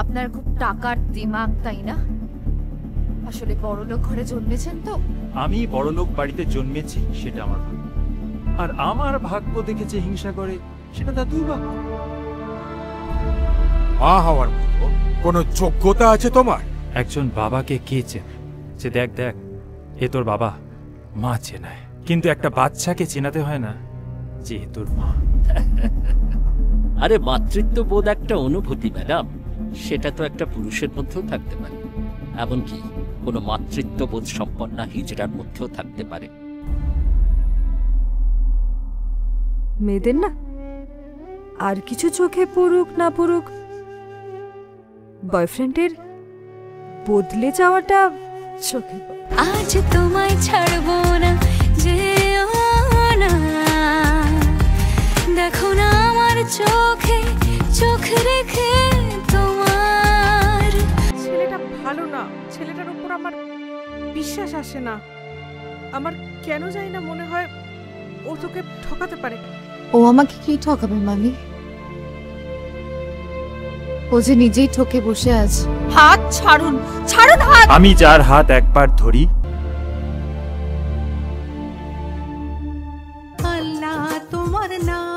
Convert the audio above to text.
আপনার খুব টাকার দিমাগ, তাই না? আসলে বড়লোক ঘরে জন্মেছেন তো। আমি বড়লোক বাড়িতে জন্মেছি, সেটা আমার ভাগ্য। আর আমার ভাগ্য দেখেছে হিংসা করে, সেটা তার দুর্ভাগ্য। মা হওয়ার মতো কোনো যোগ্যতা আছে তোমার? একজন বাবাকে কে চেনে? যে দেখ দেখ, এ তোর বাবা, মা চেনায়, কিন্তু একটা বাচ্চাকে চেনাতে হয় না যে তোর মা। আরে মাতৃত্ব বোধ একটা অনুভূতি ম্যাডাম, সেটা তো একটা পুরুষের মধ্যেও থাকতে পারে, এমনকি কোনো মাতৃত্ব বোধ সম্পন্ন হিজড়ার মধ্যেও থাকতে পারে। মেয়েদের না আর কিছু চোখে পড়ুক না পড়ুক, বয়ফ্রেন্ডের বদলে যাওয়াটা চোখে। আজ তোমায় ছাড়বো না, যেও না, দেখো না আমার চোখে চোখ রেখে তোমার। ছেলেটা ভালো না, ছেলেটার উপর আমার বিশ্বাস আসে না। আমার কেন জানি না মনে হয় ও তোকে ঠকাতে পারে। ও আমাকে কি ঠকাবে মামি? ও যে নিজেই ঠকে বসে আছে। হাত ছাড়ুন, ছাড়ুন হাত। আমি যার হাত একবার ধরি, আল্লাহ তোমার নাম